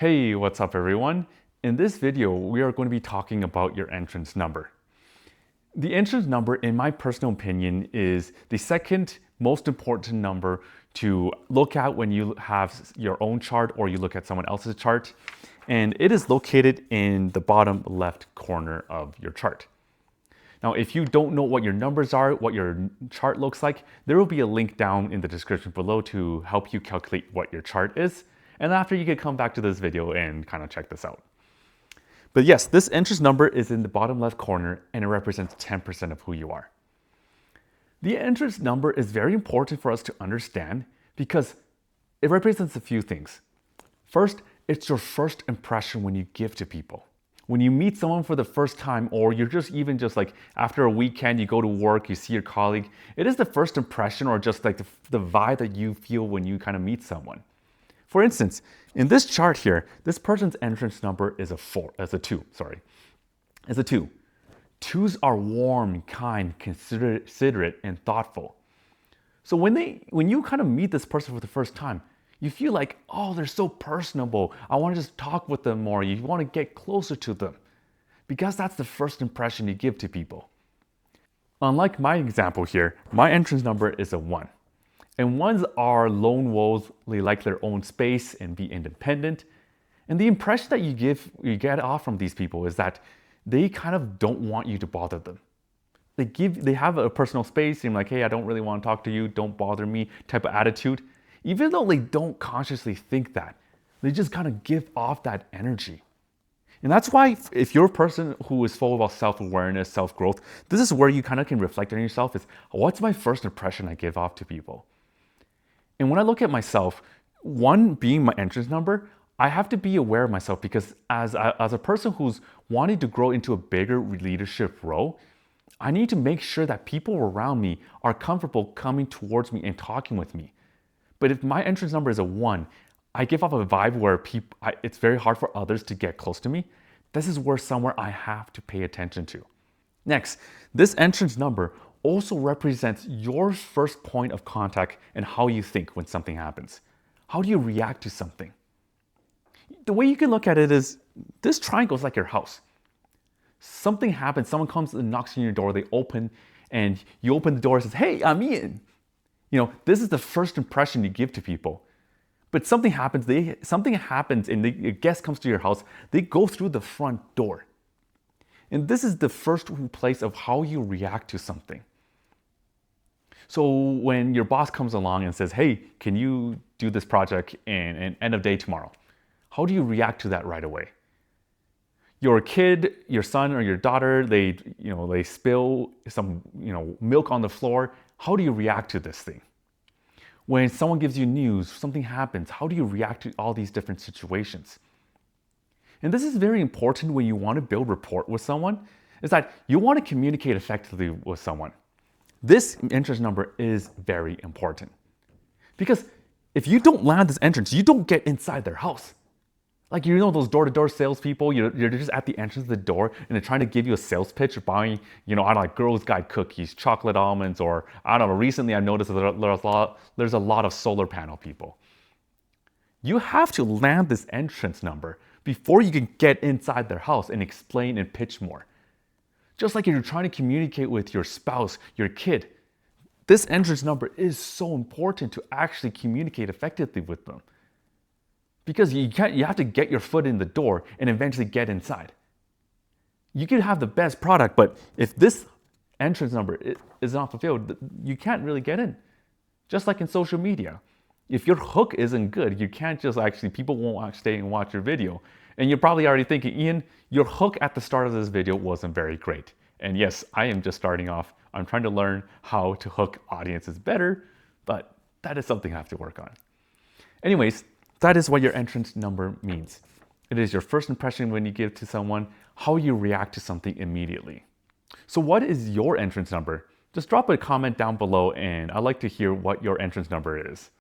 Hey, what's up everyone? In this video, we are going to be talking about your entrance number. The entrance number, in my personal opinion, is the second most important number to look at when you have your own chart or you look at someone else's chart. And it is located in the bottom left corner of your chart. Now, if you don't know what your numbers are, what your chart looks like, there will be a link down in the description below to help you calculate what your chart is. And after, you can come back to this video and kind of check this out. But yes, this entrance number is in the bottom left corner and it represents 10% of who you are. The entrance number is very important for us to understand because it represents a few things. First, it's your first impression when you give to people. When you meet someone for the first time, or you're just like after a weekend, you go to work, you see your colleague, it is the first impression or just like the vibe that you feel when you kind of meet someone. For instance, in this chart here, this person's entrance number is a 2. Twos are warm, kind, considerate, and thoughtful. So when you kind of meet this person for the first time, you feel like, oh, they're so personable. I want to just talk with them more. You want to get closer to them because that's the first impression you give to people. Unlike my example here, my entrance number is a 1. And ones are lone wolves. They like their own space and be independent. And the impression that you get off from these people is that they kind of don't want you to bother them. They have a personal space, and like, hey, I don't really want to talk to you, don't bother me type of attitude. Even though they don't consciously think that, they just kind of give off that energy. And that's why if you're a person who is full of self-awareness, self-growth, this is where you kind of can reflect on yourself is, what's my first impression I give off to people? And when I look at myself, 1 being my entrance number, I have to be aware of myself because as a person who's wanting to grow into a bigger leadership role, I need to make sure that people around me are comfortable coming towards me and talking with me. But if my entrance number is a 1, I give off a vibe where it's very hard for others to get close to me. This is somewhere I have to pay attention to. Next, this entrance number also represents your first point of contact and how you think when something happens. How do you react to something? The way you can look at it is this triangle is like your house. Something happens, someone comes and knocks on your door, they open, and you open the door and says, hey, I'm in. This is the first impression you give to people. But something happens and a guest comes to your house, they go through the front door. And this is the first place of how you react to something. So when your boss comes along and says, hey, can you do this project in end of day tomorrow? How do you react to that right away? Your kid, your son or your daughter, they spill some milk on the floor. How do you react to this thing? When someone gives you news, something happens, how do you react to all these different situations? And this is very important when you want to build rapport with someone, is that you want to communicate effectively with someone. This entrance number is very important. Because if you don't land this entrance, you don't get inside their house. Like, those door-to-door salespeople, you're just at the entrance of the door and they're trying to give you a sales pitch or buying, Girls Guide cookies, chocolate almonds, or I don't know, recently I noticed that there's a lot of solar panel people. You have to land this entrance number before you can get inside their house and explain and pitch more. Just like if you're trying to communicate with your spouse, your kid, this entrance number is so important to actually communicate effectively with them. Because you have to get your foot in the door and eventually get inside. You can have the best product, but if this entrance number is not fulfilled, you can't really get in. Just like in social media. If your hook isn't good, you can't people won't stay and watch your video. And you're probably already thinking, Ian, your hook at the start of this video wasn't very great. And yes, I am just starting off. I'm trying to learn how to hook audiences better, but that is something I have to work on. Anyways, that is what your entrance number means. It is your first impression when you give to someone, how you react to something immediately. So what is your entrance number? Just drop a comment down below and I'd like to hear what your entrance number is.